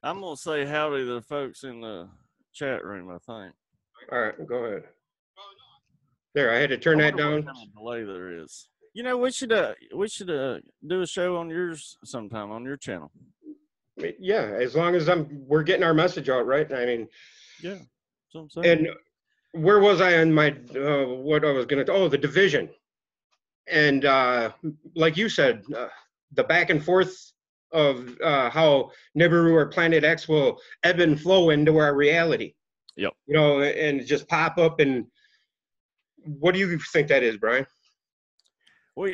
I'm gonna say howdy to the folks in the chat room. I think. All right, go ahead. There, I had to turn I that wonder down. what kind of delay there is. You know, we should do a show on yours sometime on your channel. Yeah, as long as we're getting our message out, right? I mean, yeah. That's what I'm saying. And where was I on my what I was gonna? Oh, the division, and like you said, the back and forth of how Nibiru or Planet X will ebb and flow into our reality. Yep. You know, and just pop up. And what do you think that is, Brian? Well,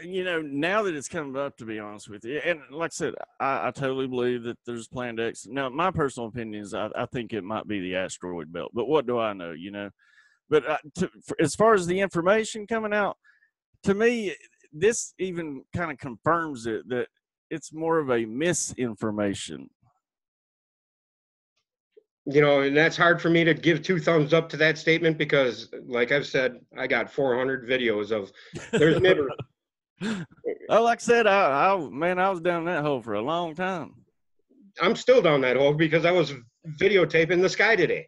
you know, now that it's coming up, to be honest with you, and like I said, I totally believe that there's Planet X. Now, my personal opinion is I think it might be the asteroid belt, but what do I know, you know? But as far as the information coming out, to me, this even kind of confirms it, that it's more of a misinformation. You know, and that's hard for me to give 2 thumbs up to that statement because, like I've said, I got 400 videos of there's never. Oh, like I said, I was down that hole for a long time. I'm still down that hole because I was videotaping the sky today.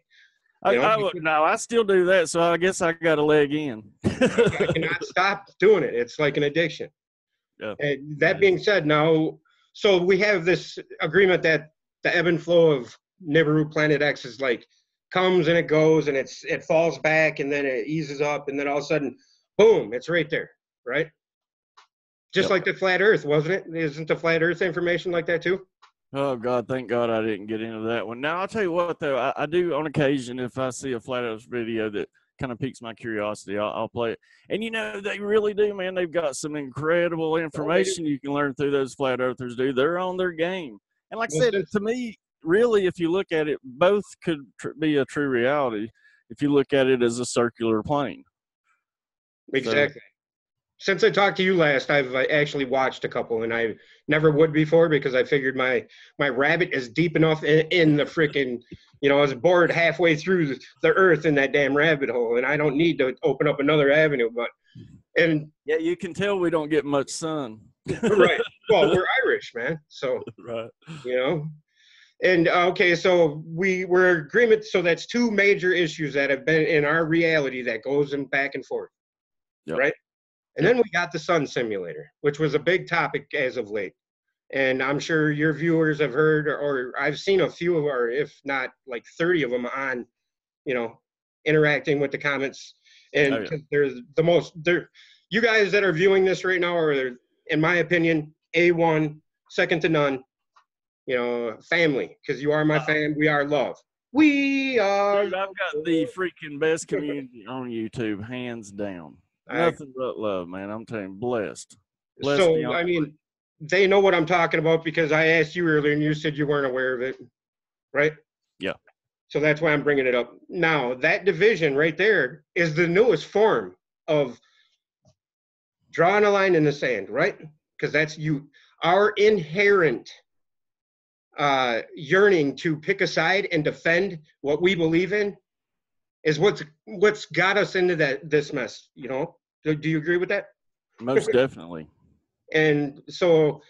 I still do that, so I guess I got a leg in. I cannot stop doing it. It's like an addiction. Yeah. And that being said, now, so we have this agreement that the ebb and flow of Nibiru Planet X is like comes and it goes and it falls back and then it eases up and then all of a sudden, boom, it's right there, right? Just like the flat Earth, wasn't it? Isn't the flat Earth information like that too? Oh, God, thank God I didn't get into that one. Now, I'll tell you what, though, I do on occasion, if I see a flat Earth video that kind of piques my curiosity, I'll play it. And, you know, they really do, man. They've got some incredible information you can learn through those flat earthers, dude. They're on their game. And like I said, to me, really, if you look at it, both could be a true reality if you look at it as a circular plane. Exactly. Since I talked to you last, I've actually watched a couple, and I never would before because I figured my rabbit is deep enough in the freaking, you know, I was bored halfway through the earth in that damn rabbit hole, and I don't need to open up another avenue. And yeah, you can tell we don't get much sun. Right. Well, we're Irish, man. So, right. You know, and okay, so we're in agreement. So that's 2 major issues that have been in our reality that goes in back and forth, right? And then we got the sun simulator, which was a big topic as of late. And I'm sure your viewers have heard, or I've seen a few of our, if not like 30 of them on, you know, interacting with the comments. And there's you guys that are viewing this right now are, in my opinion, A1, second to none, you know, family, because you are my fam. We are love. We are. Dude, I've got the freaking best community on YouTube, hands down. Nothing but love, man. I'm telling you, blessed. So, I mean, they know what I'm talking about because I asked you earlier and you said you weren't aware of it, right? Yeah. So that's why I'm bringing it up. Now, that division right there is the newest form of drawing a line in the sand, right? Because that's our inherent yearning to pick a side and defend what we believe in is what's got us into this mess, you know? Do you agree with that? Most definitely. And so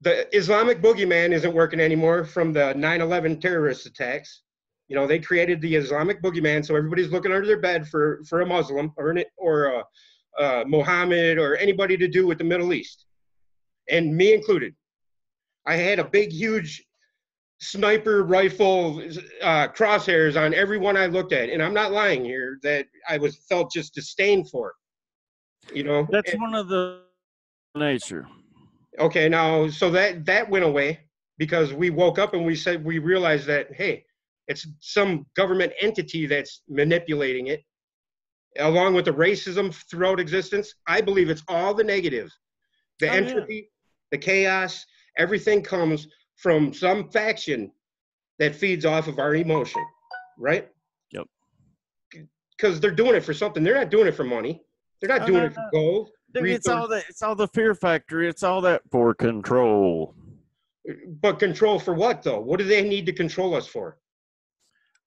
the Islamic boogeyman isn't working anymore from the 9/11 terrorist attacks. You know, they created the Islamic boogeyman, so everybody's looking under their bed for a Muslim or Muhammad or anybody to do with the Middle East, and me included. I had a big, huge sniper rifle crosshairs on everyone I looked at, and I'm not lying here that I felt just disdain for it. You know, that's one of the nature. Okay, now so that went away because we woke up and we realized that, hey, it's some government entity that's manipulating it, along with the racism throughout existence. I believe it's all the negative, the entropy, the chaos. Everything comes from some faction that feeds off of our emotion, right? Yep. Because they're doing it for something. They're not doing it for money. They're not doing it for gold. Dude, it's all the fear factor. It's all that for control. But control for what, though? What do they need to control us for?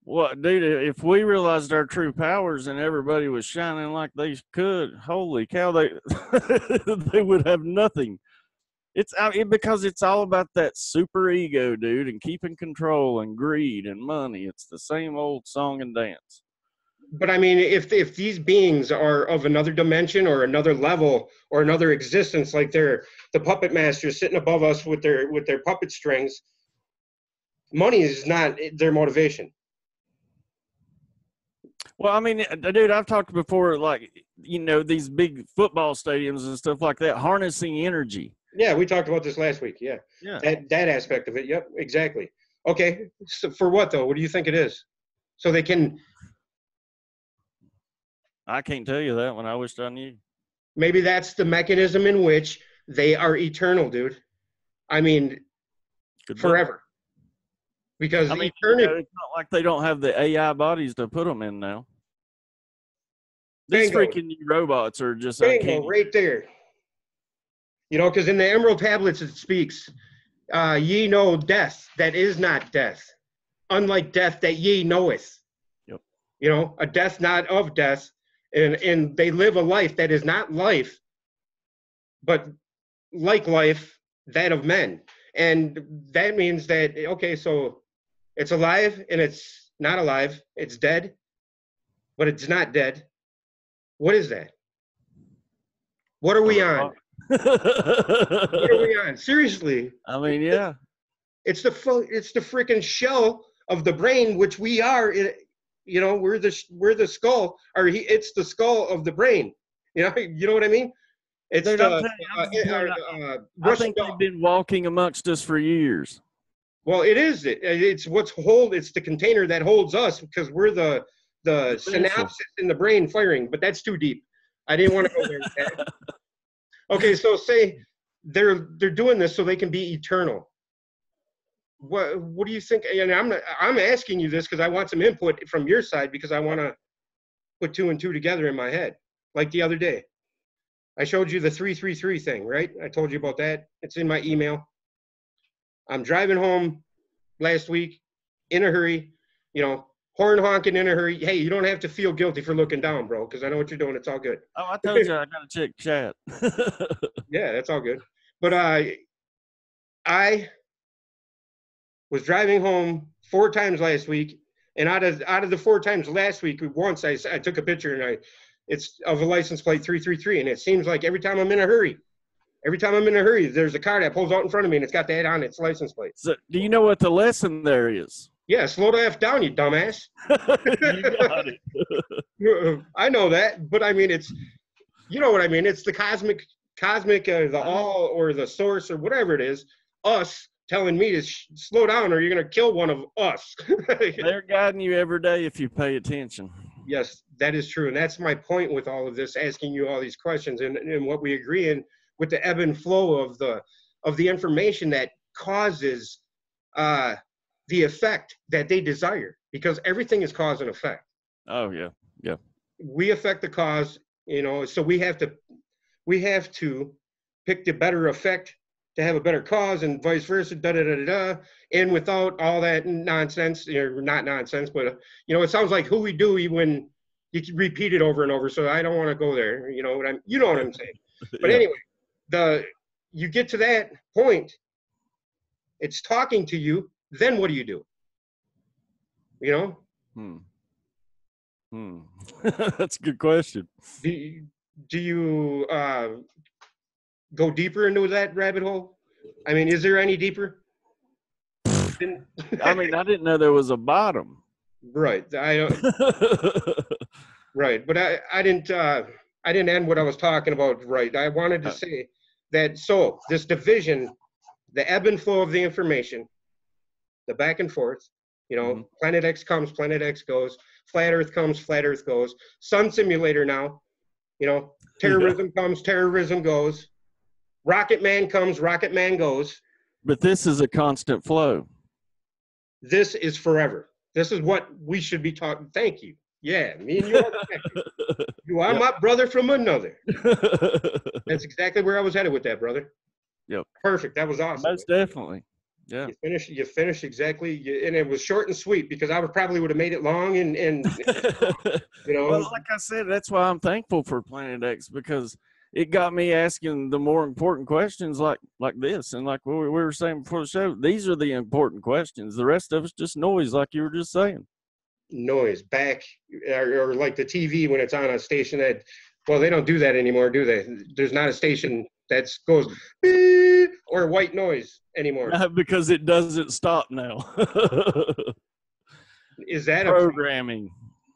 Well, dude, if we realized our true powers and everybody was shining like they could, holy cow, they they would have nothing. Because it's all about that super ego, dude, and keeping control and greed and money. It's the same old song and dance. But I mean, if these beings are of another dimension or another level or another existence, like they're the puppet masters sitting above us with their puppet strings, money is not their motivation. Well, I mean, dude, I've talked before, like, these big football stadiums and stuff like that, harnessing energy. Yeah, we talked about this last week. Yeah. That aspect of it. Yep, exactly. Okay, so for what though? What do you think it is? So they can. I can't tell you that one. I wished I knew. Maybe that's the mechanism in which they are eternal, dude. I mean, forever. Because eternity. It's not like they don't have the AI bodies to put them in now. These freaking new robots are just uncanny. Right there. Because in the Emerald Tablets it speaks, ye know death that is not death, unlike death that ye knoweth. Yep. A death not of death, and they live a life that is not life, but like life, that of men. And that means that, okay, so it's alive and it's not alive, it's dead, but it's not dead. What is that? What are we on? What are we on? Seriously. I mean, yeah. It's the freaking shell of the brain, which we are. We're the skull, or it's the skull of the brain. You know what I mean? It's I think they've been walking amongst us for years. Well, it is. It's it's the container that holds us, because we're the synapses in the brain firing. But that's too deep. I didn't want to go there. Okay, so say they're doing this so they can be eternal. What do you think? And I'm asking you this because I want some input from your side, because I want to put 2 and 2 together in my head. Like the other day, I showed you the 333 thing, right? I told you about that. It's in my email. I'm driving home last week in a hurry, horn honking in a hurry. Hey, you don't have to feel guilty for looking down, bro, because I know what you're doing. It's all good. Oh, I told you I got to check chat. Yeah, that's all good. But I was driving home 4 times last week, and out of the 4 times last week, once I took a picture, and it's of a license plate 333, and it seems like every time I'm in a hurry, there's a car that pulls out in front of me, and it's got that on its license plate. So, do you know what the lesson there is? Yeah, slow the F down, you dumbass. You got it. I know that, but I mean, it's, you know what I mean? It's the cosmic, the all, or the source, or whatever it is, us telling me to slow down, or you're going to kill one of us. They're guiding you every day if you pay attention. Yes, that is true. And that's my point with all of this, asking you all these questions, and what we agree in with the ebb and flow of the information that causes the effect that they desire, because everything is cause and effect. Oh yeah, yeah. We affect the cause, so we have to pick the better effect to have a better cause, and vice versa, and without all that nonsense, not nonsense, but it sounds like hooey-dooey when you repeat it over and over, so I don't want to go there. You know what I'm saying. But yeah. Anyway, you get to that point, it's talking to you, then what do you do? That's a good question. Do you go deeper into that rabbit hole? I mean, is there any deeper? I mean, I didn't know there was a bottom. Right. I don't. Right, but I didn't end what I was talking about. Right. I wanted to say that. So this division, the ebb and flow of the information, the back and forth. Planet X comes, Planet X goes. Flat Earth comes, Flat Earth goes. Sun simulator now. Terrorism comes, terrorism goes. Rocket Man comes, Rocket Man goes. But this is a constant flow. This is forever. This is what we should be talking. Thank you. Yeah, me and you are connected. You are my brother from another. That's exactly where I was headed with that, brother. Yep. Perfect. That was awesome. Most definitely. Yeah. You finished exactly, and it was short and sweet, because I probably would have made it long and Well, like I said, that's why I'm thankful for Planet X, because it got me asking the more important questions like this. And like we were saying before the show, these are the important questions. The rest of it's just noise, like you were just saying. Noise back, or like the TV when it's on a station that, well, they don't do that anymore, do they? There's not a station that goes beep or white noise anymore. Not because it doesn't stop now. Is that programming?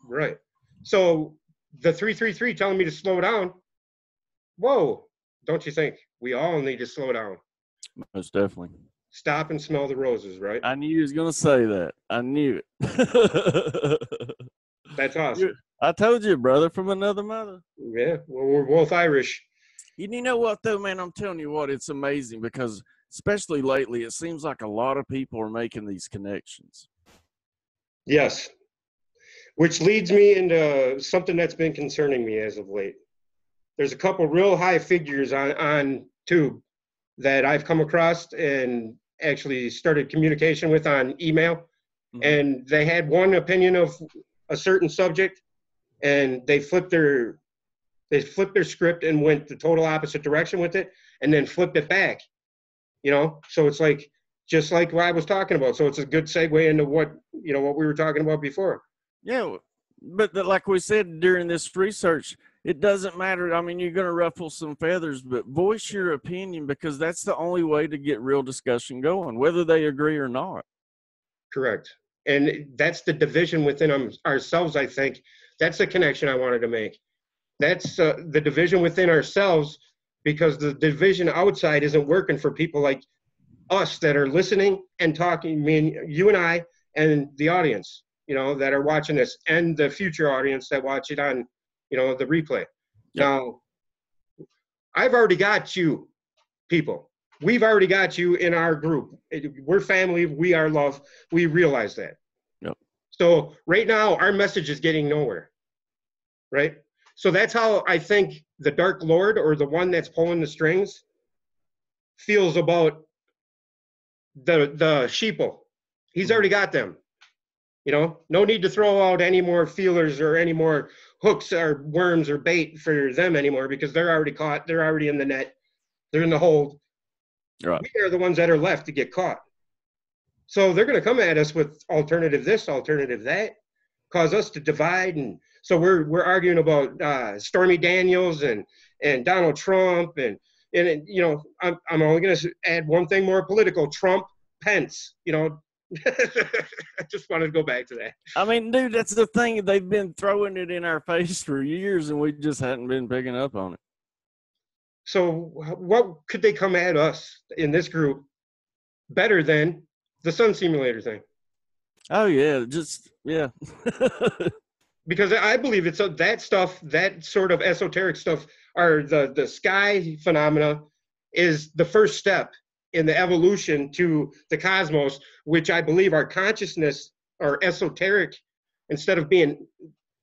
Right. So the 333 telling me to slow down. Whoa, don't you think we all need to slow down? Most definitely. Stop and smell the roses, right? I knew he was going to say that. I knew it. That's awesome. I told you, brother, from another mother. Yeah, well, we're both Irish. You know what, though, man? I'm telling you what, it's amazing because, especially lately, it seems like a lot of people are making these connections. Yes. Which leads me into something that's been concerning me as of late. There's a couple real high figures on Tube that I've come across and actually started communication with on email. Mm-hmm. And they had one opinion of a certain subject, and they flipped their script and went the total opposite direction with it, and then flipped it back. You know, so it's like just like what I was talking about. So it's a good segue into what we were talking about before. Yeah, but like we said during this research, it doesn't matter. I mean, you're going to ruffle some feathers, but voice your opinion because that's the only way to get real discussion going, whether they agree or not. Correct. And that's the division within ourselves, I think. That's the connection I wanted to make. That's the division within ourselves, because the division outside isn't working for people like us that are listening and talking, you and I, and the audience, that are watching this, and the future audience that watch it on, the replay. Yep. Now, I've already got you, people. We've already got you in our group. We're family. We are love. We realize that. Yep. So right now, our message is getting nowhere, right? So that's how I think the Dark Lord, or the one that's pulling the strings, feels about the sheeple. He's already got them. No need to throw out any more feelers or any more hooks or worms or bait for them anymore, because they're already caught. They're already in the net. They're in the hold. Right. We are the ones that are left to get caught. So they're going to come at us with alternative this, alternative that, cause us to divide. And so we're arguing about Stormy Daniels and Donald Trump and I'm only going to add one thing more political: Trump, Pence. I just wanted to go back to that. I mean, dude, that's the thing. They've been throwing it in our face for years, and we just hadn't been picking up on it. So what could they come at us in this group better than the sun simulator thing? Oh, yeah. Yeah. Because I believe it's that stuff, that sort of esoteric stuff, or the sky phenomena is the first step in the evolution to the cosmos, which I believe our consciousness are esoteric. Instead of being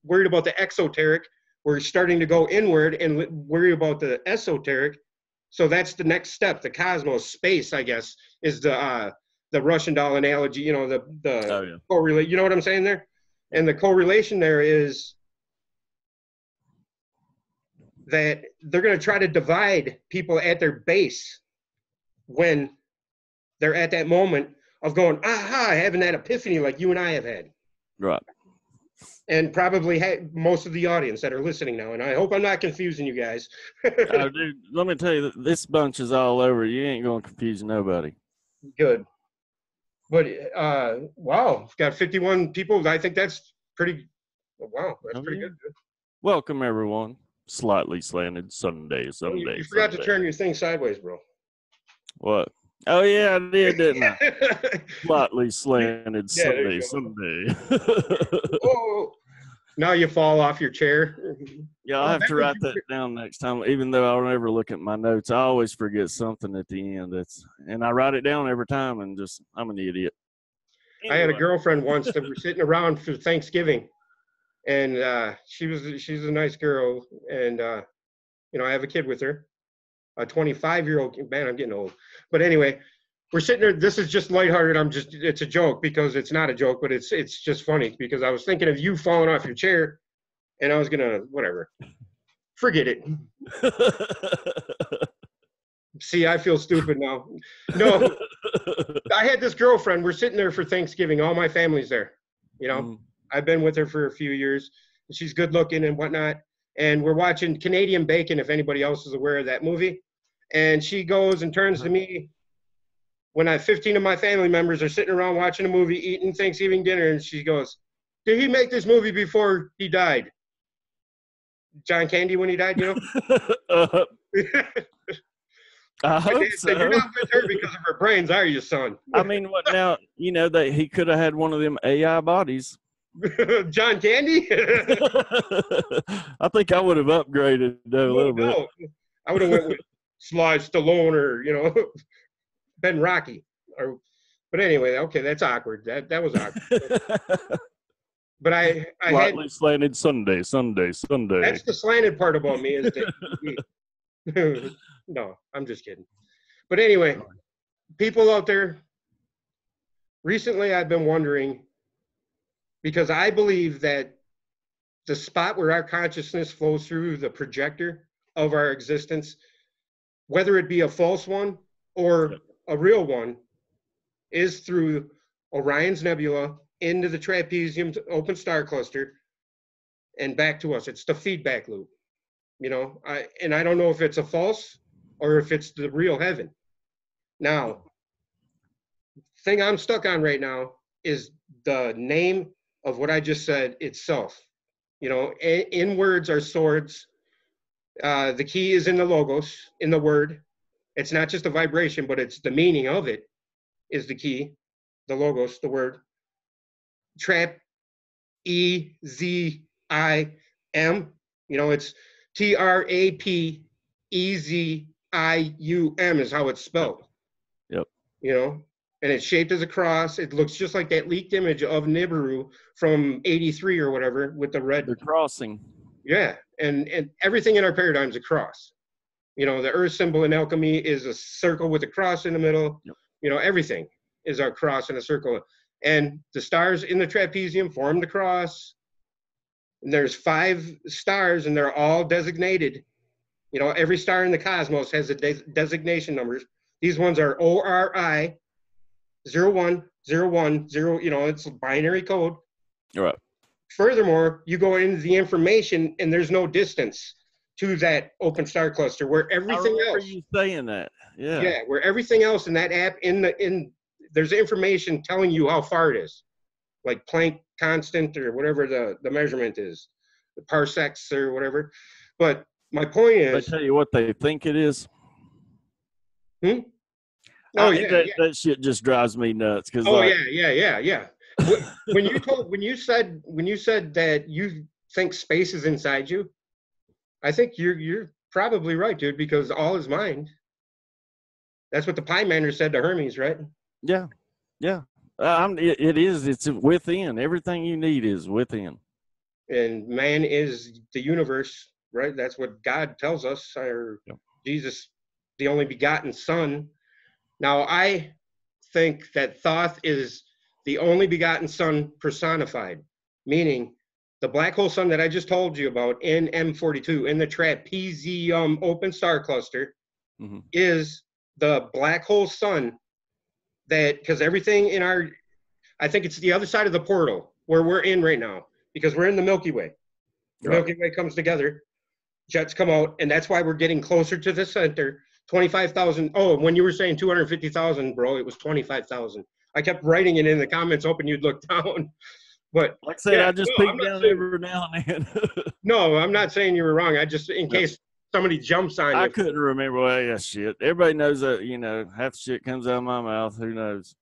worried about the exoteric, we're starting to go inward and worry about the esoteric. So that's the next step. The cosmos, space, I guess, is the Russian doll analogy. Correlate. You know what I'm saying there? And the correlation there is that they're going to try to divide people at their base when they're at that moment of going, aha, having that epiphany like you and I have had. Right. And probably most of the audience that are listening now. And I hope I'm not confusing you guys. Oh, dude, let me tell you, this bunch is all over. You ain't going to confuse nobody. Good. But, wow, got 51 people. I think that's pretty, wow, that's pretty good. Welcome, everyone. Slightly Slanted Sunday. You forgot to turn your thing sideways, bro. What? Oh, yeah, I did, didn't I? Slightly Slanted Sunday. Oh, now you fall off your chair. Yeah, I'll have to write that down next time. Even though I'll never look at my notes, I always forget something at the end. And I write it down every time, and I'm an idiot. Anyway. I had a girlfriend once that were sitting around for Thanksgiving, and she's a nice girl, and I have a kid with her. A 25-year-old, man, I'm getting old. But anyway, we're sitting there. This is just lighthearted. It's a joke, because it's not a joke, but it's just funny, because I was thinking of you falling off your chair, and I was gonna, whatever. Forget it. See, I feel stupid now. No, I had this girlfriend. We're sitting there for Thanksgiving. All my family's there. You know, I've been with her for a few years. She's good looking and whatnot. And we're watching Canadian Bacon, if anybody else is aware of that movie. And she goes and turns to me when 15 of my family members are sitting around watching a movie, eating Thanksgiving dinner. And she goes, did he make this movie before he died? John Candy when he died, you know? I hope so. You're not with her because of her brains, are you, son? I mean, what now? You know that he could have had one of them AI bodies. John Candy? I think I would have upgraded though, a little bit. I would have went with Sly Stallone or, you know, Ben Rocky. But anyway, okay, that's awkward. That was awkward. But I Slightly slanted Sunday. That's the slanted part about me is that no, I'm just kidding. But anyway, people out there, recently I've been wondering, because I believe that the spot where our consciousness flows through the projector of our existence, whether it be a false one or a real one, is through Orion's Nebula into the trapezium open star cluster and back to us. It's the feedback loop, you know. I don't know if it's a false or if it's the real heaven. Now, thing I'm stuck on right now is the name of what I just said itself. You know, in words are swords. The key is in the logos, in the word. It's not just a vibration, but it's the meaning of it is the key, the logos, the word. Trap, E-Z-I-M. You know, it's T-R-A-P-E-Z-I-U-M is how it's spelled. Yep. You know, and it's shaped as a cross. It looks just like that leaked image of Nibiru from 83 or whatever with the red. The crossing. Yeah, and everything in our paradigm is a cross. You know, the earth symbol in alchemy is a circle with a cross in the middle. Yep. You know, everything is our cross in a circle. And the stars in the trapezium form the cross. And there's 5 stars, and they're all designated. You know, every star in the cosmos has a designation numbers. These ones are ORI 0101, you know, it's a binary code. All right. Furthermore, you go into the information, and there's no distance to that open star cluster where everything else. You saying that? Yeah. Yeah, where everything else in that app there's information telling you how far it is, like Planck constant or whatever the measurement is, the parsecs or whatever. But my point is, I tell you what they think it is. Oh that shit just drives me nuts. Cause yeah. when you said that you think space is inside you, I think you're probably right, dude, because all is mind. That's what the Pymander said to Hermes, right? Yeah. It is. It's within. Everything you need is within. And man is the universe, right? That's what God tells us, or Jesus, the only begotten Son. Now, I think that Thoth is the only begotten Son personified, meaning the black hole sun that I just told you about in M42, in the trapezium open star cluster, is the black hole sun that, because everything in I think it's the other side of the portal where we're in right now, because we're in the Milky Way. The Milky Way comes together, jets come out, and that's why we're getting closer to the center. 25,000. Oh, when you were saying 250,000, bro, it was 25,000. I kept writing it in the comments, hoping you'd look down. But like I said, I just peek down every now and then. No, I'm not saying you were wrong. I just, in case somebody jumps on you. I couldn't remember. Well, yeah, shit. Everybody knows that, you know, half the shit comes out of my mouth. Who knows?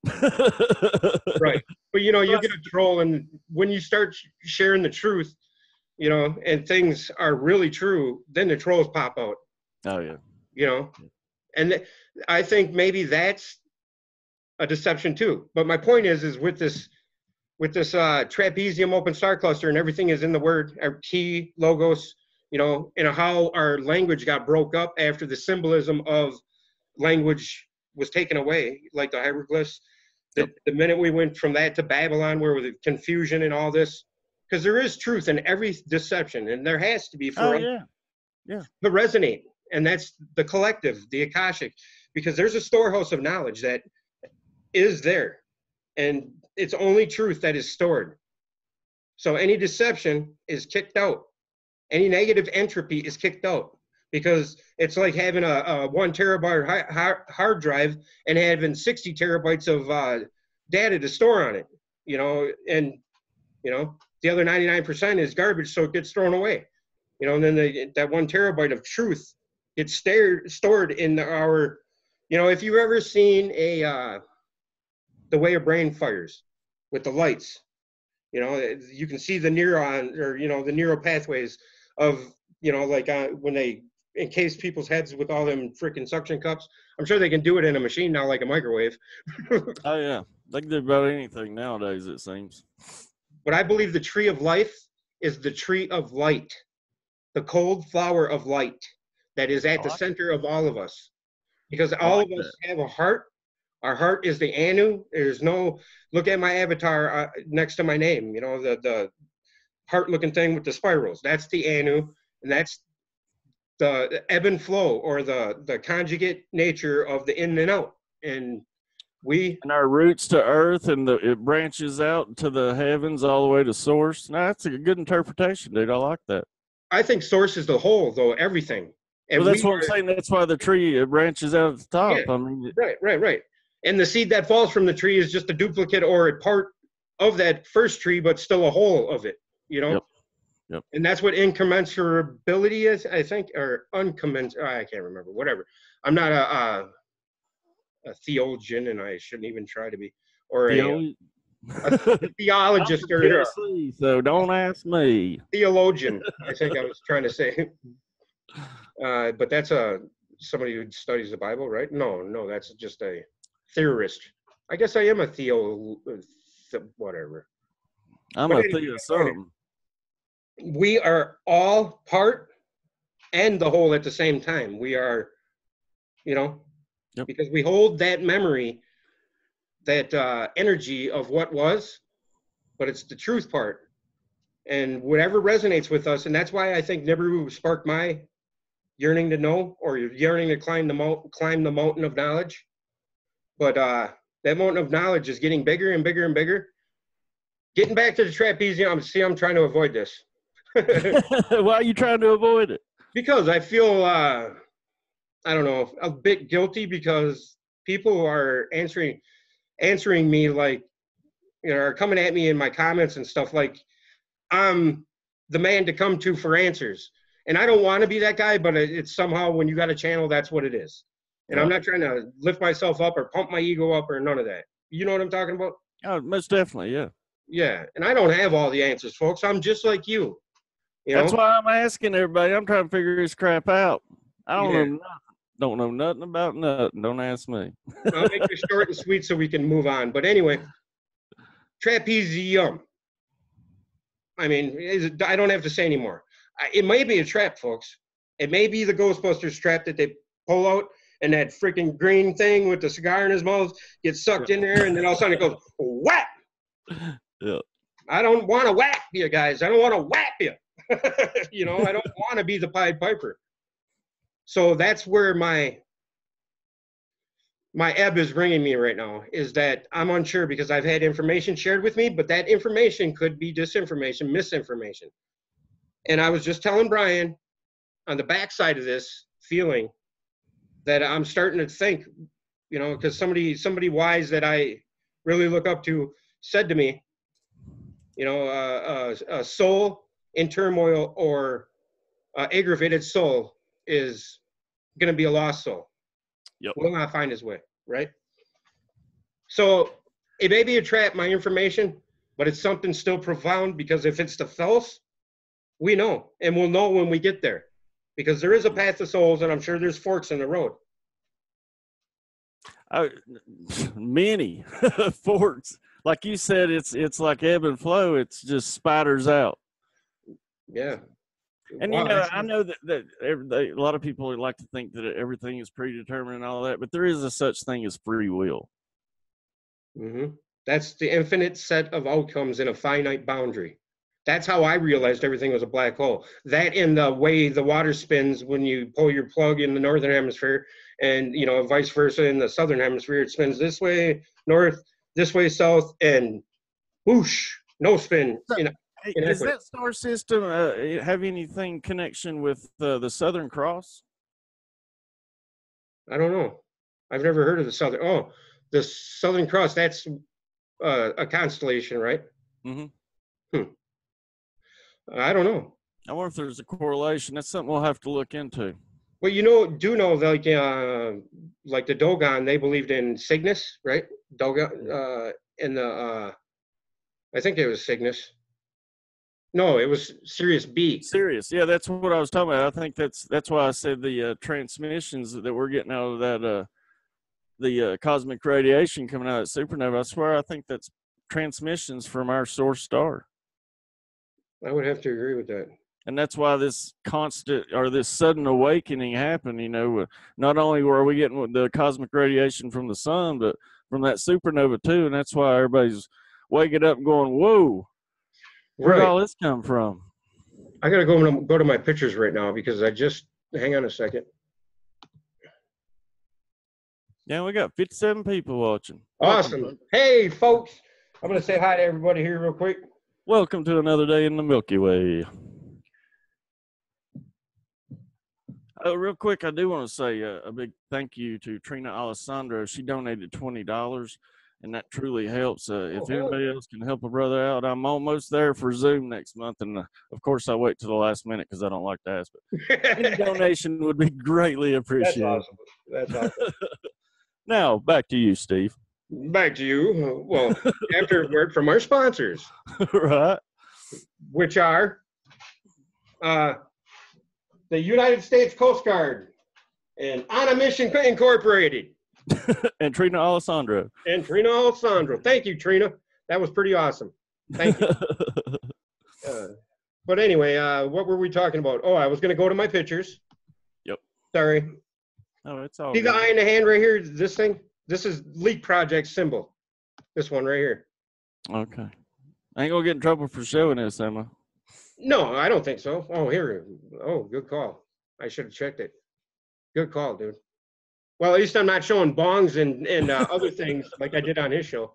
Right. But, you know, you get a troll, and when you start sharing the truth, you know, and things are really true, then the trolls pop out. Oh, yeah. You know, and I think maybe that's a deception too. But my point is with this trapezium open star cluster, and everything is in the word, our key, logos, you know, and how our language got broke up after the symbolism of language was taken away, like the hieroglyphs. The minute we went from that to Babylon, where with the confusion and all this, because there is truth in every deception, and there has to be for Yeah. to resonate. And that's the collective, the Akashic, because there's a storehouse of knowledge that is there. And it's only truth that is stored. So any deception is kicked out. Any negative entropy is kicked out, because it's like having a 1 terabyte hard drive and having 60 terabytes of data to store on it, and, the other 99% is garbage, so it gets thrown away, and then that 1 terabyte of truth gets stored in our, if you've ever seen the way a brain fires with the lights, you can see the neuron, or, the neural pathways of, when they encase people's heads with all them freaking suction cups. I'm sure they can do it in a machine now, like a microwave. Oh yeah, they can do about anything nowadays, it seems. But I believe the tree of life is the tree of light, the cold flower of light that is at the center of all of us, because all of us have a heart. Our heart is the Anu. There's no, look at my avatar next to my name, the heart-looking thing with the spirals. That's the Anu, and that's the ebb and flow, or the conjugate nature of the in and out. And our roots to earth, and it branches out to the heavens all the way to source. Now, that's a good interpretation, dude. I like that. I think source is the whole, though, everything. And that's what I'm saying. That's why the tree, it branches out at the top. Yeah, I mean, right. And the seed that falls from the tree is just a duplicate or a part of that first tree, but still a whole of it, Yep. And that's what incommensurability is, I think, or uncommensurable. I can't remember. Whatever. I'm not a theologian, and I shouldn't even try to be, or a theologist, or so don't ask me. Theologian, I think I was trying to say. But that's somebody who studies the Bible, right? No, that's just a theorist. I guess I am a whatever. I'm a theo something. We are all part and the whole at the same time. We are, because we hold that memory, that energy of what was, but it's the truth part. And whatever resonates with us, and that's why I think Nibiru sparked my yearning to know, or yearning to climb the mountain of knowledge. But that mountain of knowledge is getting bigger and bigger and bigger. Getting back to the trapezium, I'm trying to avoid this. Why are you trying to avoid it? Because I feel, I don't know, a bit guilty, because people are answering me like, are coming at me in my comments and stuff like I'm the man to come to for answers. And I don't want to be that guy, but it's somehow, when you got a channel, that's what it is. And I'm not trying to lift myself up or pump my ego up or none of that. You know what I'm talking about? Oh, most definitely, yeah. Yeah, and I don't have all the answers, folks. I'm just like you. That's why I'm asking everybody. I'm trying to figure this crap out. I don't know nothing. Don't know nothing about nothing. Don't ask me. I'll make it short and sweet so we can move on. But anyway, trapezium. I mean, I don't have to say anymore. It may be a trap, folks. It may be the Ghostbusters trap that they pull out, and that freaking green thing with the cigar in his mouth gets sucked in there, and then all of a sudden it goes, whap! Yeah. I don't want to whap you guys. I don't want to whap you. I don't want to be the Pied Piper. So that's where my ebb is bringing me right now, is that I'm unsure, because I've had information shared with me, but that information could be disinformation, misinformation. And I was just telling Brian, on the backside of this feeling, that I'm starting to think, because somebody wise that I really look up to said to me, a soul in turmoil, or aggravated soul, is going to be a lost soul. Yep. Will not find his way, right? So it may be a trap, my information, but it's something still profound, because if it's the false, we know, and we'll know when we get there, because there is a path to souls, and I'm sure there's forks in the road. Many forks. Like you said, it's like ebb and flow. It's just spiders out. Yeah. And wow, I know that a lot of people like to think that everything is predetermined and all that, but there is a such thing as free will. Mm-hmm. That's the infinite set of outcomes in a finite boundary. That's how I realized everything was a black hole. That and the way the water spins when you pull your plug in the northern hemisphere, and vice versa in the southern hemisphere, it spins this way north, this way south, and whoosh, no spin. Does that star system have anything connection with the Southern Cross? I don't know. I've never heard of the Southern Cross. That's a constellation, right? Mm-hmm. I don't know. I wonder if there's a correlation. That's something we'll have to look into. Well, like the Dogon, they believed in Cygnus, right? Dogon, I think it was Cygnus. No, it was Sirius B. Sirius, yeah, that's what I was talking about. I think that's why I said the transmissions that we're getting out of that the cosmic radiation coming out of supernova. I swear, I think that's transmissions from our source star. I would have to agree with that. And that's why this constant or this sudden awakening happened. Not only were we getting the cosmic radiation from the sun, but from that supernova too. And that's why everybody's waking up and going, "Whoa, where'd all this come from?" I gotta go to my pictures right now because hang on a second. Yeah, we got 57 people watching. Awesome. Welcome. Hey, folks. I'm gonna say hi to everybody here real quick. Welcome to another day in the Milky Way. Oh, real quick, I do want to say a big thank you to Trina Alessandro. She donated $20, and that truly helps. If anybody else can help a brother out, I'm almost there for Zoom next month. And, of course, I wait to the last minute because I don't like to ask. But any donation would be greatly appreciated. That's awesome. Now, back to you, Steve. Back to you. Well, after a word from our sponsors. Right. Which are the United States Coast Guard and On a Mission Incorporated. And Trina Alessandro. Thank you, Trina. That was pretty awesome. Thank you. But anyway, what were we talking about? Oh, I was going to go to my pictures. Yep. Sorry. Oh, it's all See the eye in the hand right here? This thing? This is Leak Project symbol. This one right here. Okay. I ain't going to get in trouble for showing this, am I? No, I don't think so. Oh, here. Oh, good call. I should have checked it. Good call, dude. Well, at least I'm not showing bongs and other things like I did on his show.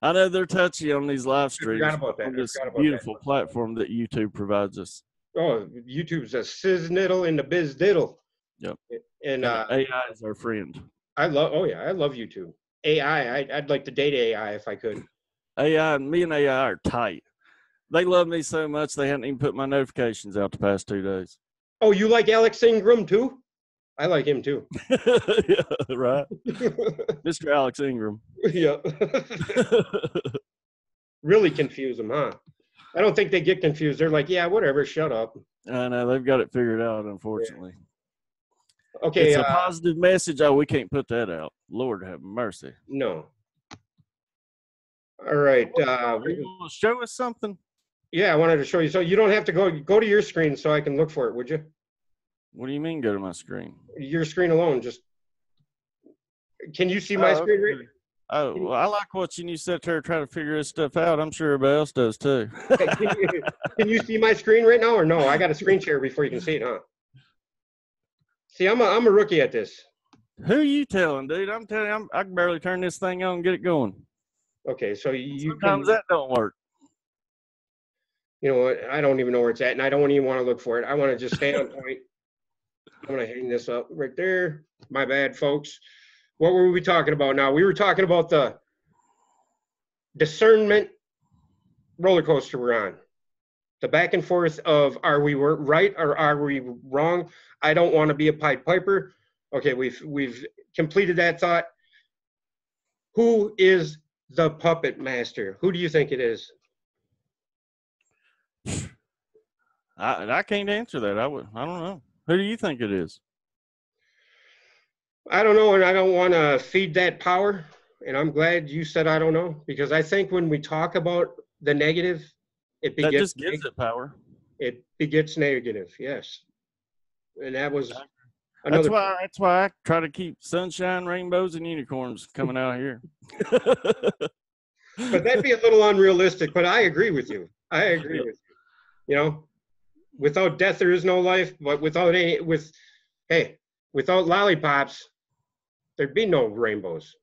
I know they're touchy on these live streams. I forgot about that. On this beautiful platform that YouTube provides us. Oh, YouTube's a sizniddle in the biz diddle. Yep. And AI is our friend. I love YouTube. AI, I'd like to date AI if I could. Me and AI are tight. They love me so much they hadn't even put my notifications out the past 2 days. Oh, you like Alex Ingram too? I like him too. Yeah, right. Mr. Alex Ingram. Yeah. Really confuse them, huh? I don't think they get confused. They're like, yeah, whatever, shut up. I know, they've got it figured out, unfortunately. Yeah. Okay. It's a positive message. Oh, we can't put that out. Lord have mercy. No. All right. You want to show us something? Yeah, I wanted to show you. So you don't have to go to your screen so I can look for it, would you? What do you mean go to my screen? Your screen alone. Just can you see my screen, Rick? Oh, well, I like watching you sit there try to figure this stuff out. I'm sure everybody else does too. Can you see my screen right now or no? I got a screen share before you can see it, huh? See, I'm a rookie at this. Who are you telling, dude? I'm telling you, I can barely turn this thing on and get it going. Okay, so sometimes that don't work. You know what? I don't even know where it's at, and I don't even want to look for it. I want to just stay on point. I'm going to hang this up right there. My bad, folks. What were we talking about now? We were talking about the discernment roller coaster we're on. The back and forth of are we right or are we wrong? I don't want to be a Pied Piper. Okay, we've completed that thought. Who is the puppet master? Who do you think it is? I can't answer that. I don't know. Who do you think it is? I don't know, and I don't want to feed that power. And I'm glad you said I don't know, because I think when we talk about the negative, it begets that just gives it power. It begets negative, yes. And that was another. That's why I try to keep sunshine, rainbows, and unicorns coming out here. But that'd be a little unrealistic. But I agree with you. I agree with you. You know, without death there is no life, but without lollipops, there'd be no rainbows.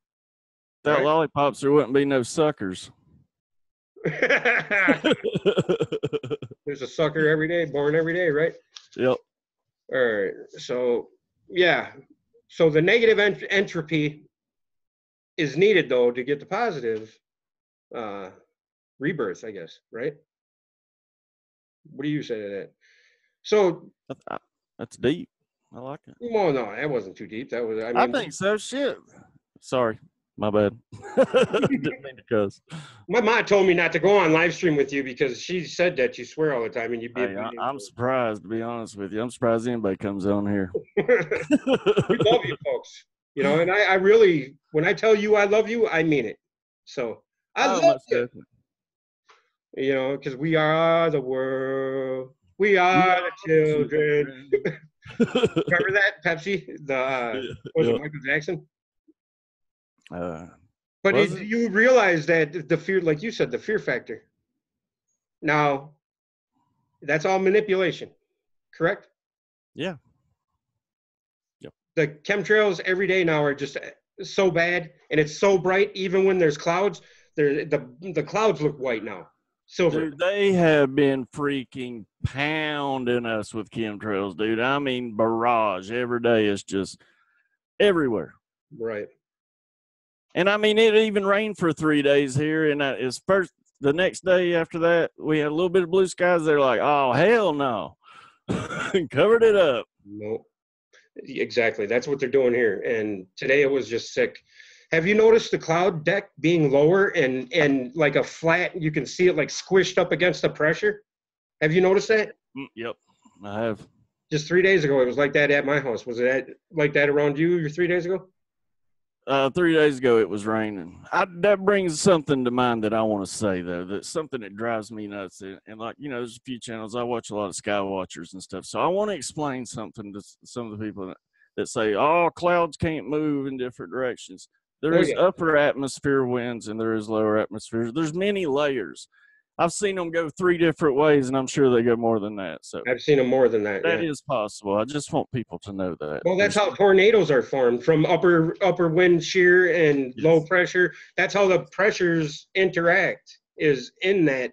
Without Right? lollipops, there wouldn't be no suckers. There's a sucker every day, born every day, right? Yep. All right. So, yeah. So the negative entropy is needed, though, to get the positive rebirth, I guess, right? What do you say to that? So, That's deep. I like it. well, no, that wasn't too deep. That was, I I mean, think so. Shit. Sorry. My bad. Didn't mean to cuss. my mom told me not to go on live stream with you because she said that you swear all the time and you'd be. Hey, I'm surprised, to be honest with you. I'm surprised anybody comes on here. We love you folks, you know, and I really, when I tell you I love you, I mean it. So I love you. Definitely. You know, because we are the world. We are the children. Remember that, Pepsi? Was it Michael Jackson? But you realize that the fear, like you said, the fear factor. Now, that's all manipulation, correct? Yeah. Yep. The chemtrails every day now are just so bad, and it's so bright. Even when there's clouds, the clouds look white now, silver. Dude, they have been freaking pounding us with chemtrails, dude. I mean, barrage every day is just everywhere. Right. And I mean, it even rained for 3 days here, and the next day after that, we had a little bit of blue skies. They're like, oh, hell no. Covered it up. No, exactly. That's what they're doing here. And today it was just sick. Have you noticed the cloud deck being lower and like a flat, you can see it like squished up against the pressure? Have you noticed that? Yep, I have. Just 3 days ago, it was like that at my house. Was it like that around you 3 days ago? 3 days ago, it was raining. That brings something to mind that I want to say, though. That's something that drives me nuts. And like, you know, there's a few channels. I watch a lot of Sky Watchers and stuff. So I want to explain something to some of the people that say, oh, clouds can't move in different directions. There is upper atmosphere winds and there is lower atmosphere. There's many layers. I've seen them go 3 different ways, and I'm sure they go more than that. So I've seen them more than that. That is possible. I just want people to know that. Well, that's how tornadoes are formed, from upper wind shear and low pressure. That's how the pressures interact, is in that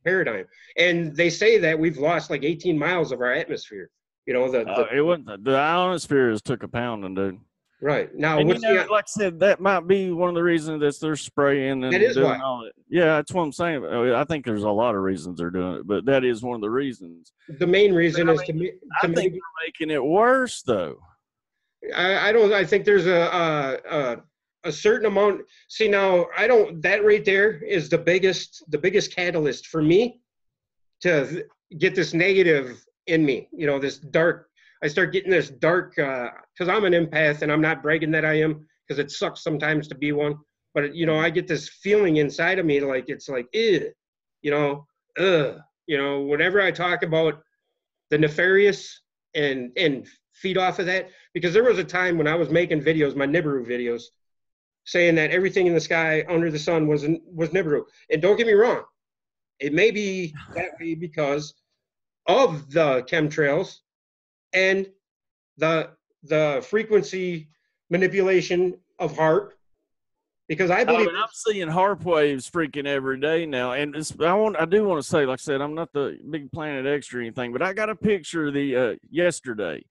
paradigm. And they say that we've lost like 18 miles of our atmosphere. You know, the ionosphere has took a pounding, dude. Right. Now, and like I said, that might be one of the reasons that they're spraying and doing all that. Yeah, that's what I'm saying. I think there's a lot of reasons they're doing it, but that is one of the reasons. The main reason is I think they're making it worse, though. I think there's a certain amount. See, now that right there is the biggest catalyst for me to get this negative in me. You know, this dark. I start getting this dark, because I'm an empath, and I'm not bragging that I am, because it sucks sometimes to be one. But, you know, I get this feeling inside of me, like it's like, you know, whenever I talk about the nefarious and feed off of that, because there was a time when I was making videos, my Nibiru videos, saying that everything in the sky under the sun was Nibiru. And don't get me wrong, it may be that way because of the chemtrails and the frequency manipulation of HARP, because I believe I'm seeing HARP waves freaking every day now, and I do want to say, like I said, I'm not the big Planet X or anything, but I got a picture the yesterday,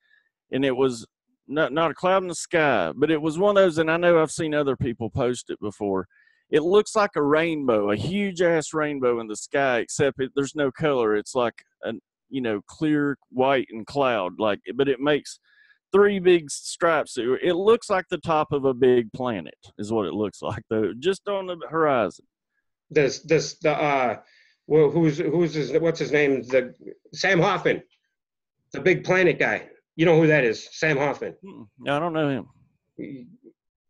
and it was not a cloud in the sky, but it was one of those, and I know I've seen other people post it before. It looks like a rainbow, a huge ass rainbow in the sky, except there's no color. It's like clear white and cloud, but it makes 3 big stripes. It looks like the top of a big planet is what it looks like, though, just on the horizon. What's his name? Sam Hoffman, the big planet guy. You know who that is? Sam Hoffman. I don't know him.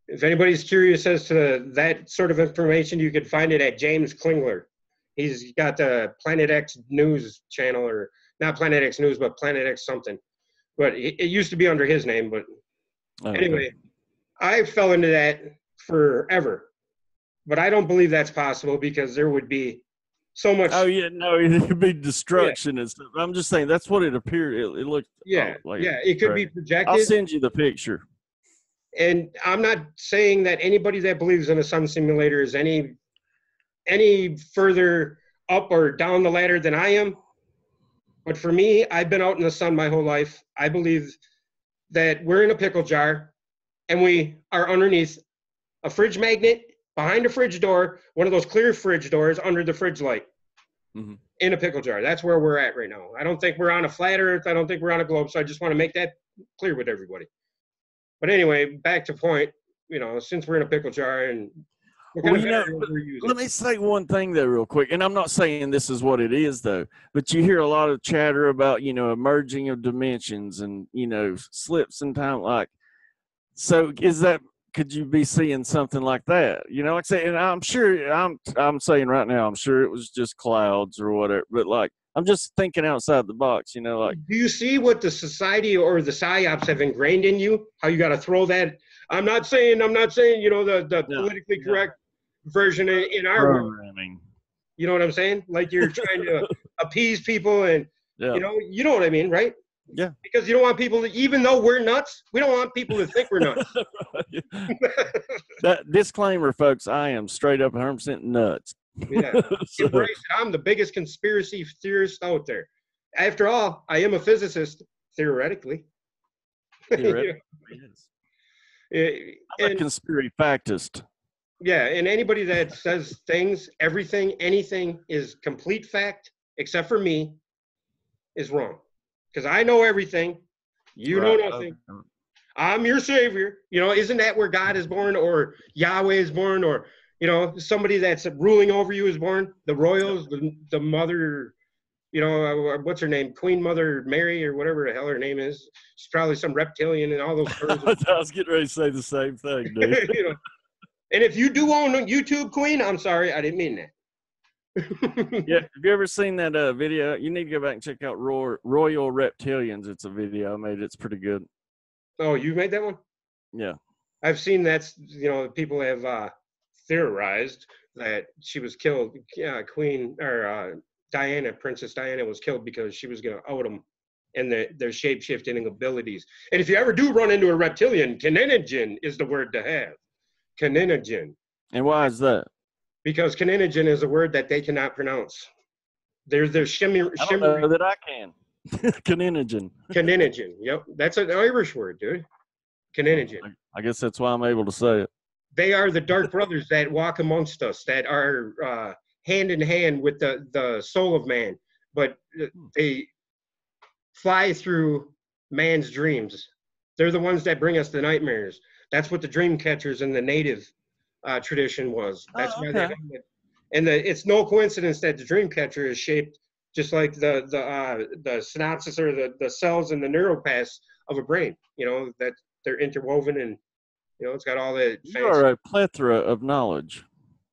If anybody's curious as to that sort of information, you could find it at James Klingler. He's got the Planet X News channel, or not Planet X News, but Planet X something. But it used to be under his name. But anyway, I fell into that forever. But I don't believe that's possible, because there would be so much. Oh yeah, no, it could be Yeah, destruction and stuff. I'm just saying that's what it appeared. It looked yeah, like yeah. It could be great. I'll projected. send you the picture. And I'm not saying that anybody that believes in a sun simulator is any further up or down the ladder than I am. But for me, I've been out in the sun my whole life. I believe that we're in a pickle jar and we are underneath a fridge magnet behind a fridge door, one of those clear fridge doors under the fridge light, in a pickle jar. That's where we're at right now. I don't think we're on a flat earth. I don't think we're on a globe. So I just want to make that clear with everybody. But anyway, back to point, since we're in a pickle jar and what kind of variables we're using. Let me say one thing though, real quick, and I'm not saying this is what it is though, but you hear a lot of chatter about emerging of dimensions and slips in time. Like, so could you be seeing something like that? Like I say, and I'm sure I'm saying right now, I'm sure it was just clouds or whatever, but like I'm just thinking outside the box. Like, do you see what the society or the psyops have ingrained in you? How you got to throw that? I'm not saying the politically correct version in our programming. You know what I'm saying? Like you're trying to appease people, and you know what I mean, right? Yeah. Because you don't want people to, even though we're nuts, we don't want people to think we're nuts. That disclaimer, folks, I am straight up 100% nuts. Yeah. Embrace it. I'm the biggest conspiracy theorist out there. After all, I am a physicist, theoretically. Theoretically, I'm a conspiracy factist. Yeah, and anybody that says everything, anything is complete fact, except for me, is wrong. Because I know everything. You know nothing. I'm your savior. Isn't that where God is born, or Yahweh is born, or, somebody that's ruling over you is born? The royals, the mother, what's her name? Queen Mother Mary, or whatever the hell her name is. She's probably some reptilian and all those terms. I was getting ready to say the same thing, dude. And if you do own YouTube, Queen, I'm sorry, I didn't mean that. Yeah, have you ever seen that video? You need to go back and check out Royal Reptilians. It's a video I made. It's pretty good. Oh, you made that one? Yeah. I've seen that. People have theorized that she was killed. Queen or Diana, Princess Diana, was killed because she was going to out them and their shape-shifting abilities. And if you ever do run into a reptilian, kininogen is the word to have. Kininogen. And why is that? Because kininogen is a word that they cannot pronounce. There's shimmer. I don't know that I can. Kininogen. Kininogen. Yep, that's an Irish word, dude. Kininogen. I guess that's why I'm able to say it. They are the dark brothers that walk amongst us, that are hand in hand with the soul of man, but they fly through man's dreams. They're the ones that bring us the nightmares. That's what the dream catchers in the native tradition was. That's why they and it's no coincidence that the dream catcher is shaped just like the synapses or the cells and the neuropaths of a brain. That they're interwoven, and it's got all the fancy. You are a plethora of knowledge.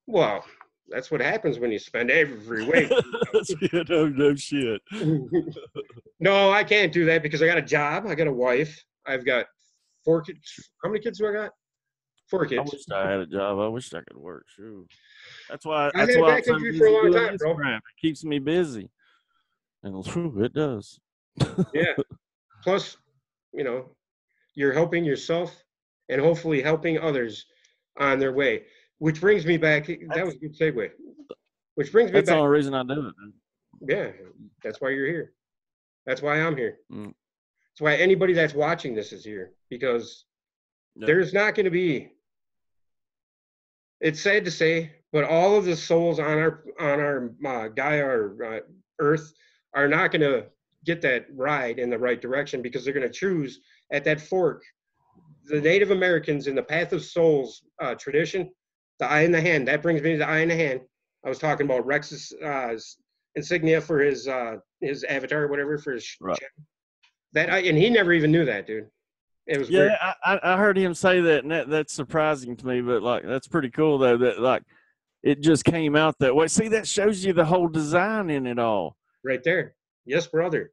Well, that's what happens when you spend every week. No shit. No, I can't do that because I got a job. I got a wife. I've got 4 kids. How many kids do I got? 4 kids. I wish I had a job. I wish I could work. Sure. That's why I'm so busy for a long time, bro. It keeps me busy. And it does. Yeah. Plus, you're helping yourself and hopefully helping others on their way. Which brings me back. That was a good segue. Which brings me back. That's the only reason I do it, man. Yeah. That's why you're here. That's why I'm here. That's why anybody that's watching this is here. Because there's not going to be, it's sad to say, but all of the souls on our Gaia or Earth are not going to get that ride in the right direction, because they're going to choose at that fork. The Native Americans in the Path of Souls tradition, the eye in the hand, that brings me to the eye in the hand. I was talking about Rex's insignia for his avatar, whatever, for his channel. And he never even knew that, dude. It was weird. I heard him say that, and that's surprising to me, but like that's pretty cool though, that like it just came out that way. See, that shows you the whole design in it all. Right there. Yes, brother.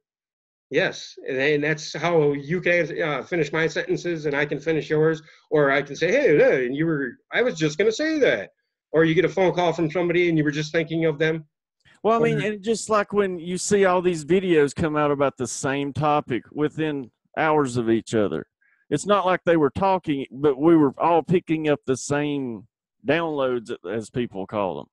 Yes. And that's how you can finish my sentences and I can finish yours. Or I can say, hey, and I was just going to say that. Or you get a phone call from somebody and you were just thinking of them. Well, I mean, and just like when you see all these videos come out about the same topic within hours of each other, it's not like they were talking, but we were all picking up the same downloads, as people call them.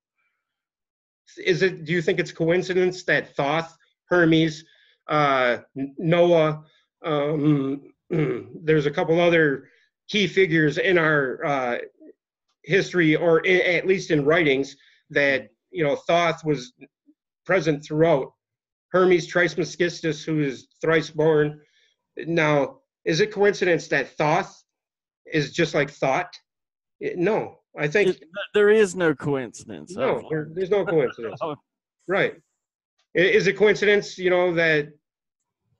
Do you think it's coincidence that Thoth, Hermes, Noah, there's a couple other key figures in our history, or at least in writings, that, you know, Thoth was present throughout. Hermes Trismegistus, who is thrice born. Now, is it coincidence that Thoth is just like thought? No, I think there is no coincidence. No, there's no coincidence. Right. Is it coincidence, you know, that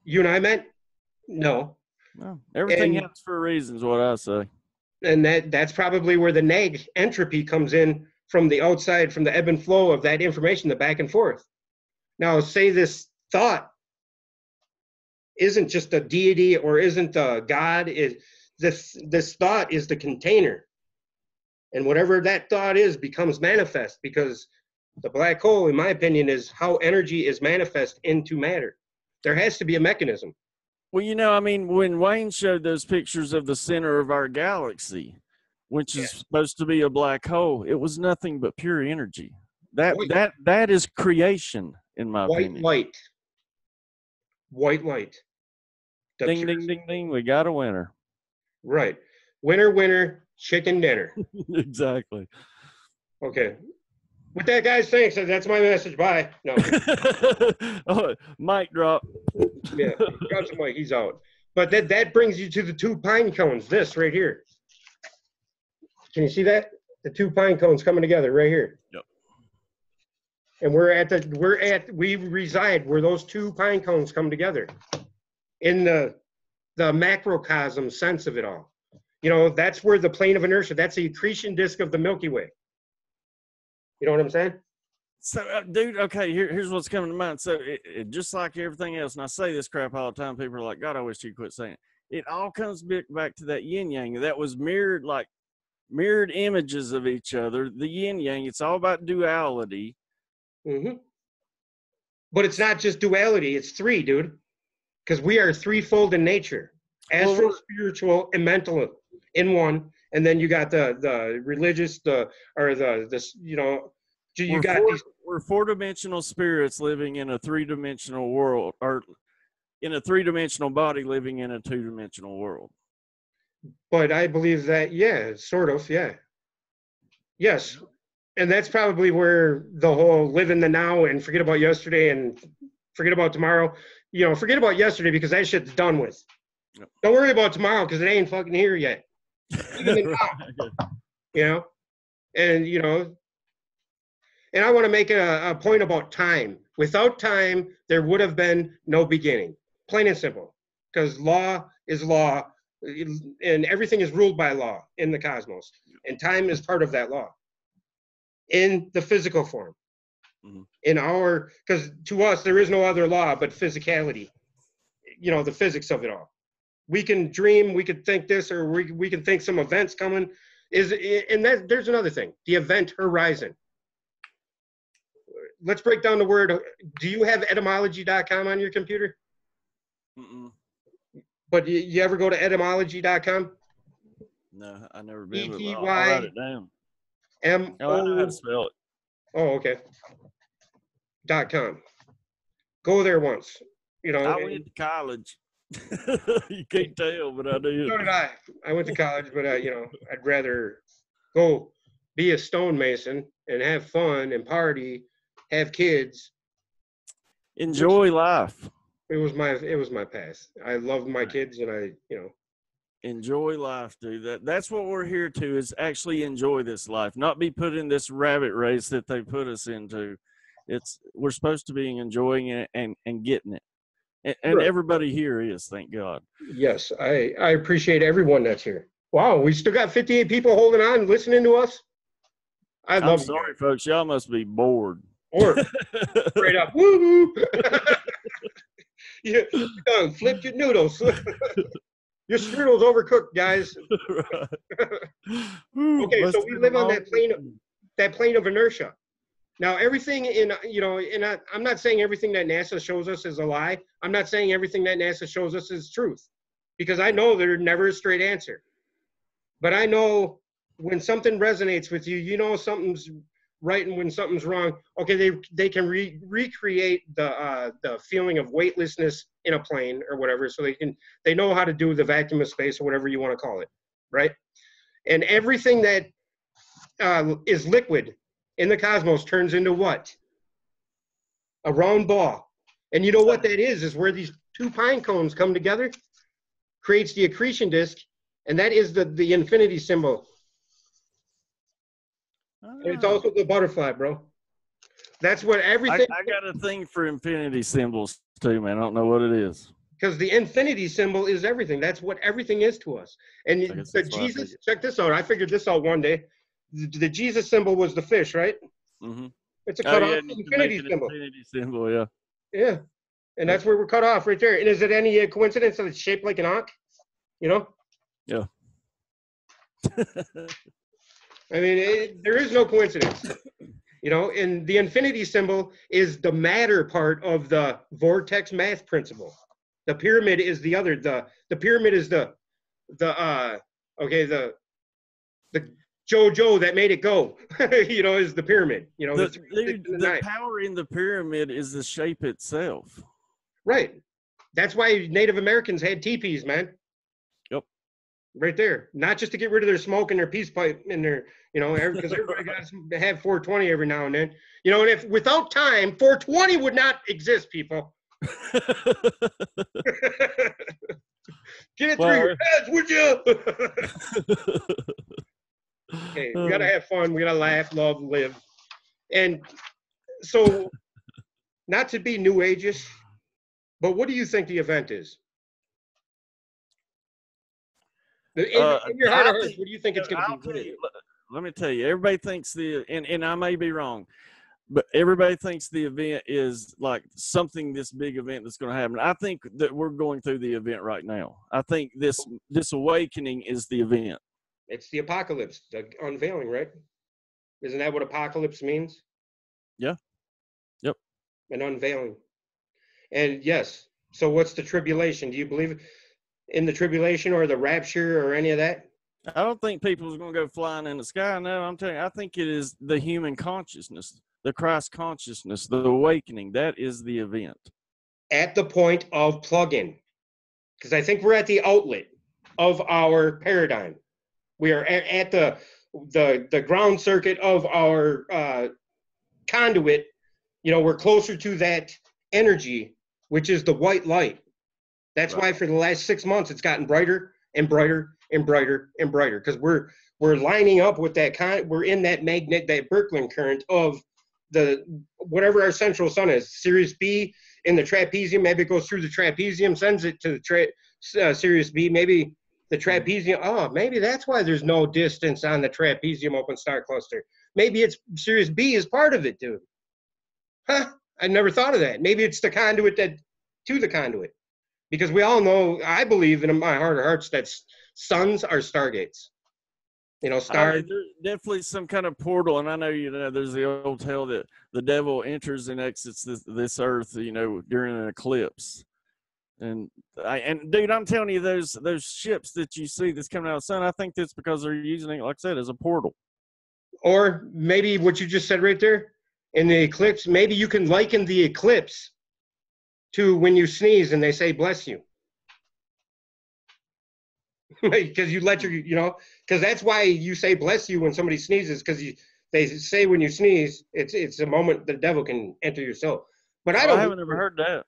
you and I met? No. No. Everything happens for a reason is what I say. And that's probably where the neg entropy comes in, from the outside, from the ebb and flow of that information, the back and forth. Now, say this thought isn't just a deity or isn't a God. This thought is the container. And whatever that thought is becomes manifest, because the black hole, in my opinion, is how energy is manifest into matter. There has to be a mechanism. Well, you know, I mean, when Wayne showed those pictures of the center of our galaxy, which is supposed to be a black hole, it was nothing but pure energy. That is creation, in my opinion. White light. Ding, ding, ding, ding. We got a winner. Right. Winner, winner, chicken dinner. Exactly. Okay. With that, guys, thanks. That's my message. Bye. No. Oh, mic drop. Yeah, drops the mic. He's out. But that brings you to the 2 pine cones. This right here. Can you see that? The 2 pine cones coming together right here. Yep. And we reside where those 2 pine cones come together, in the macrocosm sense of it all. You know, that's where the plane of inertia, that's the accretion disk of the Milky Way. You know what I'm saying? So, dude, okay, here's what's coming to mind. So, it just like everything else, and I say this crap all the time, people are like, God, I wish you quit saying it. It all comes back to that yin-yang. That was mirrored images of each other, the yin-yang. It's all about duality. Mm-hmm. But it's not just duality, it's 3, dude. Because we are threefold in nature. Astral, spiritual, and mental in one. And then you got the religious, we're 4-dimensional spirits living in a 3-dimensional world, or in a 3-dimensional body living in a 2-dimensional world. But I believe that, yeah, sort of, yeah. Yes. And that's probably where the whole live in the now and forget about yesterday and forget about tomorrow. You know, forget about yesterday because that shit's done with. Yep. Don't worry about tomorrow because it ain't fucking here yet. Even the now. You know? And, you know, and I want to make a point about time. Without time, there would have been no beginning. Plain and simple. Because law is law, and everything is ruled by law in the cosmos. And time is part of that law. In the physical form. Mm-hmm. Because to us, there is no other law but physicality. You know, the physics of it all. We can dream, we could think this, or we can think some events coming. There's another thing, the event horizon. Let's break down the word. Do you have etymology.com on your computer? Mm-mm. But you ever go to etymology.com? No, I never been. I'll write it down. I know how to spell it. Oh, okay. .com. Go there once. You know. I went to college. You can't tell, but I did. So did I. I went to college, but you know, I'd rather go be a stonemason and have fun and party, have kids, enjoy life. It was my past. I loved my kids, and enjoy life, dude. That's what we're here to, is actually enjoy this life, not be put in this rabbit race that they put us into. We're supposed to be enjoying it and getting it. And right. Everybody here is, thank God. Yes, I appreciate everyone that's here. Wow, we still got 58 people holding on, listening to us. I'm sorry, folks. Y'all must be bored. Bored. Straight up. Woo-hoo. You done flipped your noodles. Your strudel's overcooked, guys. Okay, so we live on that plane of inertia. Now, everything I'm not saying everything that NASA shows us is a lie. I'm not saying everything that NASA shows us is truth, because I know there's never a straight answer. But I know when something resonates with you, you know something's right and when something's wrong. Okay, they can recreate the feeling of weightlessness in a plane or whatever, so they know how to do the vacuum of space or whatever you want to call it, right? And everything that is liquid in the cosmos turns into what? A round ball. And you know what that is where these two pine cones come together, creates the accretion disk, and that is the infinity symbol. And it's also the butterfly, bro. That's what everything. I got a thing for infinity symbols too, man. I don't know what it is. Because the infinity symbol is everything. That's what everything is to us. And the Jesus, check this out. I figured this out one day. The Jesus symbol was the fish, right? Mm-hmm. It's a cut off infinity symbol. Infinity symbol, yeah. Yeah. And that's where we're cut off right there. And is it any coincidence that it's shaped like an ankh? You know? Yeah. I mean, there is no coincidence. You know, and the infinity symbol is the matter part of the vortex math principle. The pyramid is the other. The pyramid is the JoJo that made it go. You know, is the pyramid. You know, the power in the pyramid is the shape itself. Right. That's why Native Americans had teepees, man. Yep. Right there. Not just to get rid of their smoke and their peace pipe and their, you know, because everybody got to have 420 every now and then. You know, and if without time, 420 would not exist, people. Get it through your heads, would you? Okay, we gotta have fun. We gotta laugh, love, live. And so, not to be new ageist, but what do you think the event is? In your heart of hearts, what do you think it's going to be? Let me tell you, everybody thinks and I may be wrong, but everybody thinks the event is like something, this big event that's going to happen. I think that we're going through the event right now. I think this awakening is the event. It's the apocalypse, the unveiling, right? Isn't that what apocalypse means? Yeah. Yep. An unveiling. And yes, so what's the tribulation? Do you believe in the tribulation or the rapture or any of that? I don't think people are going to go flying in the sky. No, I'm telling you, I think it is the human consciousness, the Christ consciousness, the awakening. That is the event. At the point of plug-in. Because I think we're at the outlet of our paradigm. We are at the ground circuit of our conduit. You know, we're closer to that energy, which is the white light. That's why for the last 6 months, it's gotten brighter and brighter and brighter and brighter, because we're lining up with that we're in that that Birkeland current of the whatever our central sun is. Sirius B in the trapezium, maybe it goes through the trapezium, sends it to the Sirius B, maybe the trapezium. Oh, maybe that's why there's no distance on the trapezium open star cluster. Maybe it's Sirius B is part of it, dude. Huh? I never thought of that. Maybe it's the conduit to the conduit. Because we all know, I believe in my heart of hearts, that suns are stargates. You know, stars. There's definitely some kind of portal, and I know, you know, there's the old tale that the devil enters and exits this earth, you know, during an eclipse. And dude, I'm telling you, those ships that you see that's coming out of the sun, I think that's because they're using it, like I said, as a portal. Or maybe what you just said right there in the eclipse, maybe you can liken the eclipse to when you sneeze and they say bless you. Because you let you know, because that's why you say bless you when somebody sneezes, because they say when you sneeze, it's a moment the devil can enter your soul. But I haven't ever heard that.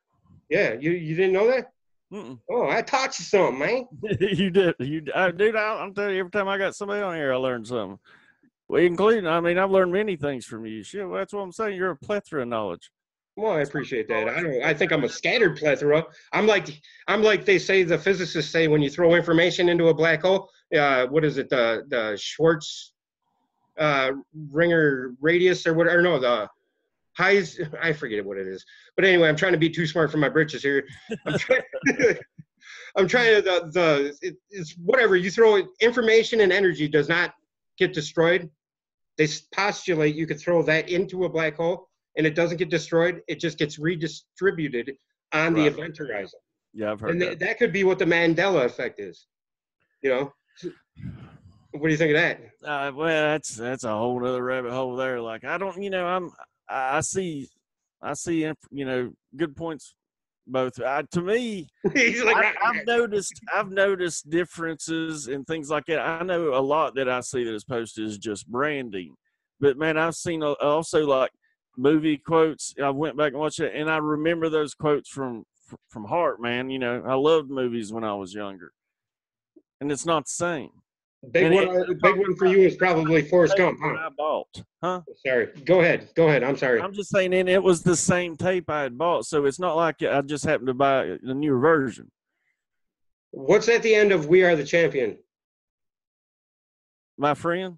Yeah, you didn't know that? Mm-mm. Oh, I taught you something, man. You did. Dude, I'm telling you, every time I got somebody on here, I learned something. Well, including, I mean, I've learned many things from you. Shit, well, that's what I'm saying. You're a plethora of knowledge. Well, I appreciate that. I think I'm a scattered plethora. I'm like they say, the physicists say, when you throw information into a black hole, what is it, the Schwartz Ringer radius or whatever? No, the highs. I forget what it is. But anyway, I'm trying to be too smart for my britches here. I'm trying to it's whatever you throw. Information and energy does not get destroyed. they postulate you could throw that into a black hole and it doesn't get destroyed. It just gets redistributed on the event horizon. Yeah, I've heard that. That could be what the Mandela effect is. You know, what do you think of that? Well, that's a whole other rabbit hole there. Like, I don't, I see, good points both. To me, He's like, I've noticed differences and things like that. I know a lot that I see that is posted is just branding, but man, I've seen also like movie quotes. I went back and watched it, and I remember those quotes from heart, man. I loved movies when I was younger, and it's not the same. Big one for you is probably Forrest Gump. Huh? I bought, huh? Sorry. Go ahead. I'm sorry. I'm just saying, and it was the same tape I had bought, so it's not like I just happened to buy a newer version. What's at the end of "We Are the Champion"? My friend?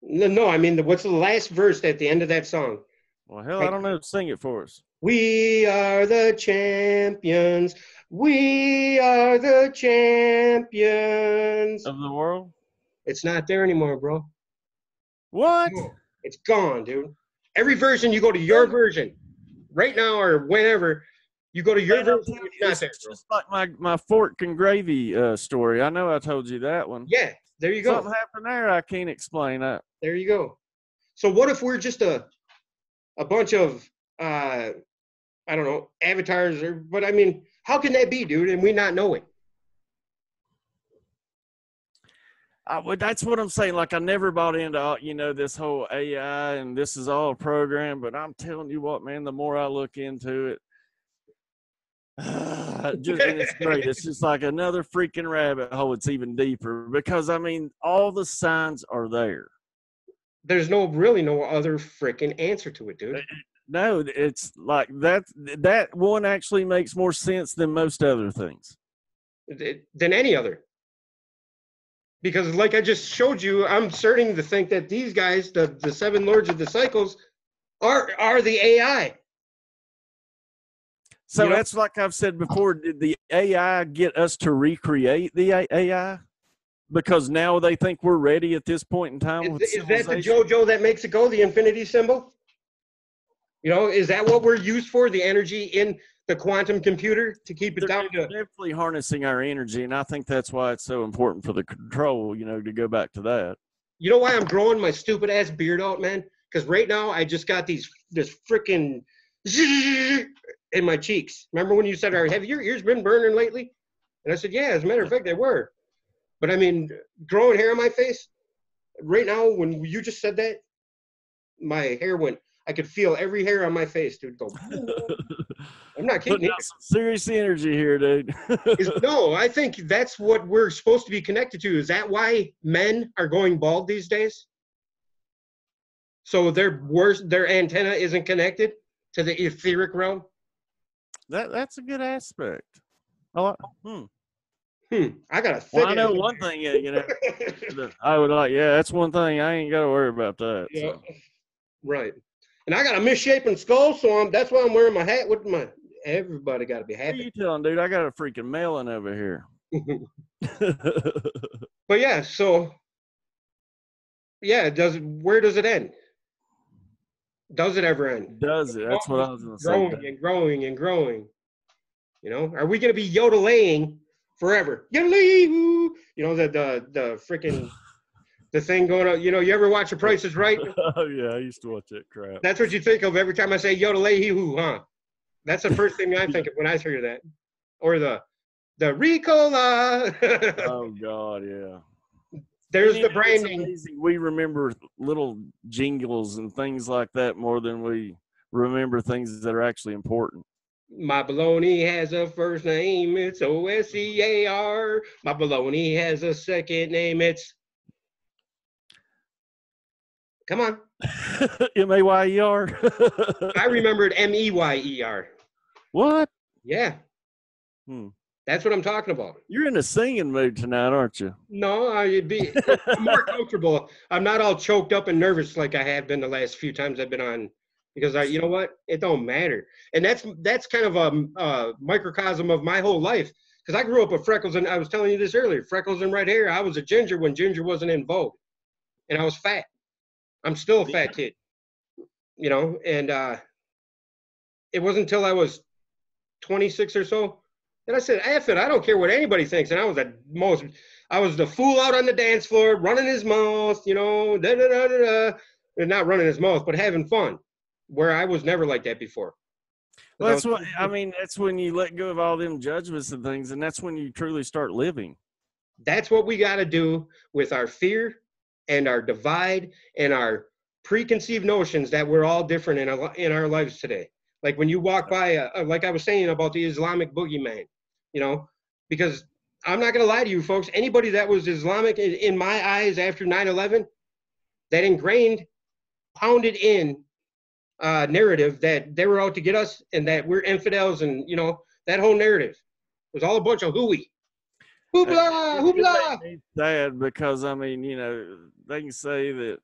No. I mean, what's the last verse at the end of that song? Well, hell, I don't know. Sing it for us. We are the champions. We are the champions of the world. It's not there anymore, bro. What? No, it's gone, dude. Every version, you go to your version right now or whenever. You go to your version. It's not there, bro. Just like my fork and gravy story. I know I told you that one. Yeah, there you go. Something happened there. I can't explain that. There you go. So what if we're just a bunch of I don't know, avatars, but I mean, how can that be, dude? And we not know it. That's what I'm saying. Like, I never bought into, this whole AI and this is all a program. But I'm telling you what, man, the more I look into it, it's great. It's just like another freaking rabbit hole. It's even deeper because, I mean, all the signs are there. There's really no other freaking answer to it, dude. No, it's like that one actually makes more sense than most other things. Than any other. Because like I just showed you, I'm starting to think that these guys, the seven lords of the cycles, are the AI. So that's like I've said before, did the AI get us to recreate the AI? Because now they think we're ready at this point in time. Is that the JoJo that makes it go, the infinity symbol? Is that what we're used for, the energy in the quantum computer to keep it down to? Definitely harnessing our energy, and I think that's why it's so important for the control, to go back to that. You know why I'm growing my stupid ass beard out, man? Because right now I just got this freaking in my cheeks. Remember when you said, have your ears been burning lately? And I said, yeah, as a matter of fact, they were. But I mean, growing hair on my face, right now, when you just said that, my hair went, I could feel every hair on my face, dude, go. I'm not kidding. Some serious energy here, dude. No, I think that's what we're supposed to be connected to. Is that why men are going bald these days? So their antenna isn't connected to the etheric realm? That's a good aspect. I gotta think. Well, I know one thing, I would like, that's one thing. I ain't gotta worry about that. Yeah. So. Right. And I got a misshapen skull, so that's why I'm wearing my hat with my. Everybody got to be happy. What are you telling, dude? I got a freaking melon over here. But yeah, so where does it end? Does it ever end? Does it? That's what I was going to say. Growing and growing and growing. Are we going to be yodeling forever? Yodeling! The freaking. The thing going on, you ever watch The Price is Right? Oh, yeah, I used to watch that crap. That's what you think of every time I say yodelay-hee-hoo, huh? That's the first thing I think of when I hear that. Or the Ricola. Oh, God, yeah. There's the branding. We remember little jingles and things like that more than we remember things that are actually important. My baloney has a first name, it's O-S-C-A-R. My baloney has a second name, it's... Come on. M-A-Y-E-R. I remembered M-E-Y-E-R. What? Yeah. That's what I'm talking about. You're in a singing mood tonight, aren't you? No, I'm more comfortable. I'm not all choked up and nervous like I have been the last few times I've been on. Because you know what? It don't matter. And that's kind of a microcosm of my whole life. Because I grew up with freckles, and I was telling you this earlier, freckles and red hair. I was a ginger when ginger wasn't in vogue. And I was fat. I'm still a fat kid, you know, and it wasn't until I was 26 or so that I said, F it, I don't care what anybody thinks. And I was the fool out on the dance floor, running his mouth, you know, da da da da da, and not running his mouth, but having fun, where I was never like that before. Well, that's what I mean. That's when you let go of all them judgments and things, and that's when you truly start living. That's what we got to do with our fear and our divide and our preconceived notions that we're all different in our lives today. Like when you walk by, like I was saying about the Islamic boogeyman, you know, because I'm not going to lie to you folks, anybody that was Islamic in my eyes after 9/11, that ingrained, pounded in narrative that they were out to get us and that we're infidels, and, you know, that whole narrative was all a bunch of hooey. Hoopla, hoopla. It makes me sad because, I mean, you know, they can say that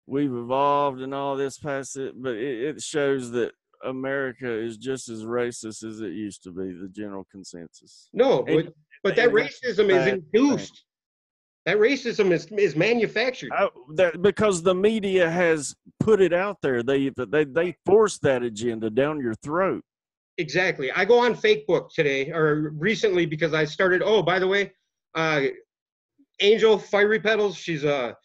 we've evolved and all this past it, but it shows that America is just as racist as it used to be, the general consensus. No, but that racism is induced. That racism is manufactured. Because the media has put it out there. They force that agenda down your throat. Exactly. I go on Facebook today or recently because I started. Oh, by the way, Angel Fiery Petals. She's a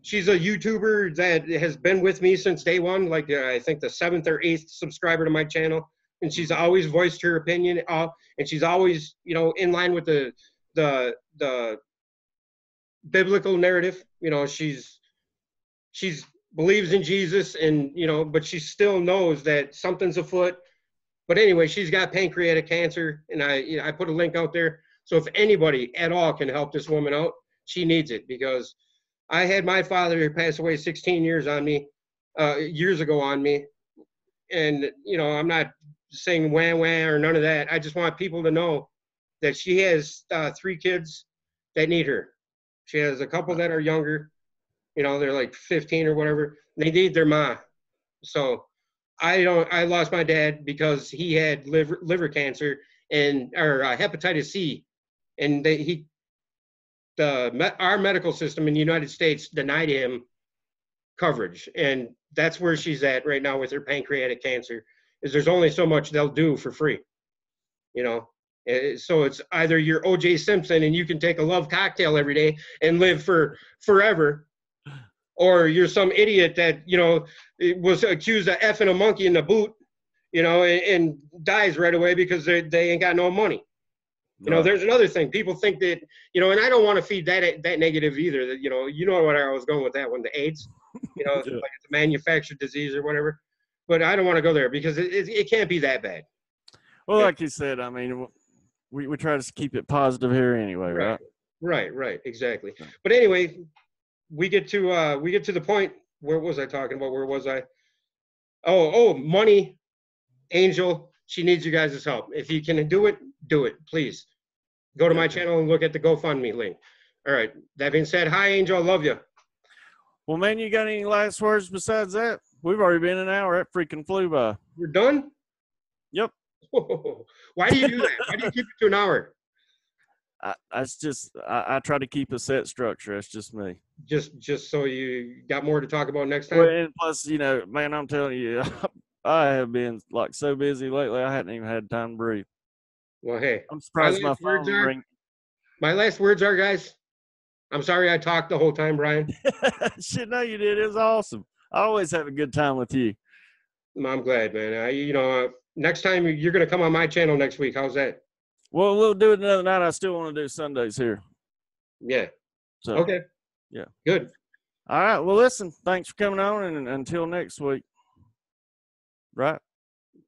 YouTuber that has been with me since day one. Like I think the 7th or 8th subscriber to my channel, and she's always voiced her opinion. And she's always, you know, in line with the biblical narrative. You know, she's believes in Jesus, and, you know, but she still knows that something's afoot. But anyway, she's got pancreatic cancer, and I put a link out there. So if anybody at all can help this woman out, she needs it, because I had my father pass away 16 years ago on me. And, you know, I'm not saying wah wah or none of that. I just want people to know that she has 3 kids that need her. She has a couple that are younger, you know, they're like 15 or whatever. They need their ma. So I lost my dad because he had liver cancer or hepatitis C, and our medical system in the United States denied him coverage, and that's where she's at right now with her pancreatic cancer. Is there's only so much they'll do for free, you know. So it's either you're O.J. Simpson and you can take a love cocktail every day and live for forever, or you're some idiot that, you know, was accused of effing a monkey in the boot, you know, and dies right away because they ain't got no money. You know, there's another thing. People think that, you know, and I don't want to feed that negative either. That, you know what I was going with that one, the AIDS, you know, yeah. Like it's a manufactured disease or whatever. But I don't want to go there because it can't be that bad. Well, like you said, I mean, we try to keep it positive here anyway, right? Right, exactly. But anyway, we get to the point. Where was I talking about? Where was I? Oh, money, Angel. She needs you guys' help. If you can do it, please. Go to my channel and look at the GoFundMe link. All right. That being said, hi, Angel. I love you. Well, man, you got any last words besides that? We've already been an hour. That freaking flew by. You're done? Yep. Why do you do that? Why do you keep it to an hour? I try to keep a set structure. That's just me. Just so you got more to talk about next time? Well, and plus, you know, man, I'm telling you, I have been like so busy lately, I hadn't even had time to breathe. Well, hey, I'm surprised my phone ring. My last words are, guys, I'm sorry I talked the whole time, Brian. Shit, no, you did. It was awesome. I always have a good time with you. I'm glad, man. Next time you're going to come on my channel next week. How's that? Well, we'll do it another night. I still want to do Sundays here. Yeah. So, okay. Yeah. Good. All right. Well, listen, thanks for coming on, and until next week. Right.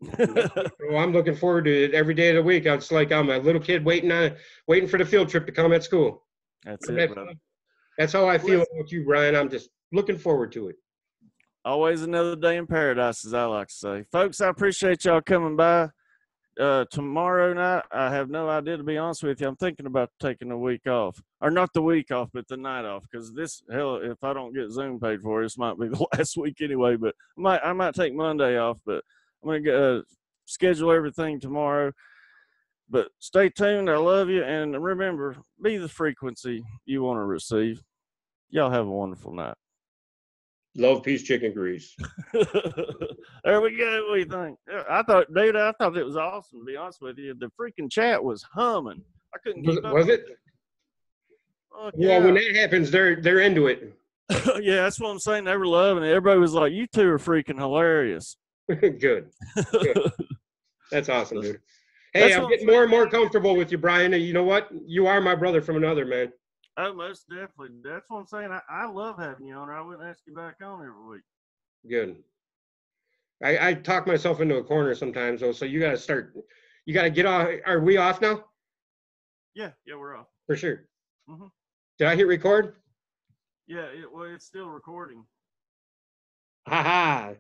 Well, I'm looking forward to it every day of the week. It's like I'm a little kid waiting for the field trip to come at school. That's how I feel about you, Brian. I'm just looking forward to it. Always another day in paradise, as I like to say. Folks, I appreciate y'all coming by. Tomorrow night, I have no idea, to be honest with you. I'm thinking about taking a week off. Or not the week off, but the night off. Because if I don't get Zoom paid for, this might be the last week anyway. But I might take Monday off, but I'm going to schedule everything tomorrow. But stay tuned. I love you. And remember, be the frequency you want to receive. Y'all have a wonderful night. Love peace chicken grease. There we go. What do you think? I thought it was awesome, to be honest with you. The freaking chat was humming. I couldn't keep up. Was it? Well, yeah, when that happens, they're into it. Yeah, that's what I'm saying. They were loving it. Everybody was like, "You two are freaking hilarious." Good. That's awesome, dude. Hey, I'm getting more and more comfortable with you, Brian. You know what? You are my brother from another, man. Oh, most definitely. That's what I'm saying. I love having you on. I wouldn't ask you back on every week. Good. I talk myself into a corner sometimes, though. So you got to start. You got to get off. Are we off now? Yeah, we're off. For sure. Mm-hmm. Did I hit record? Yeah, it's still recording. Ha ha.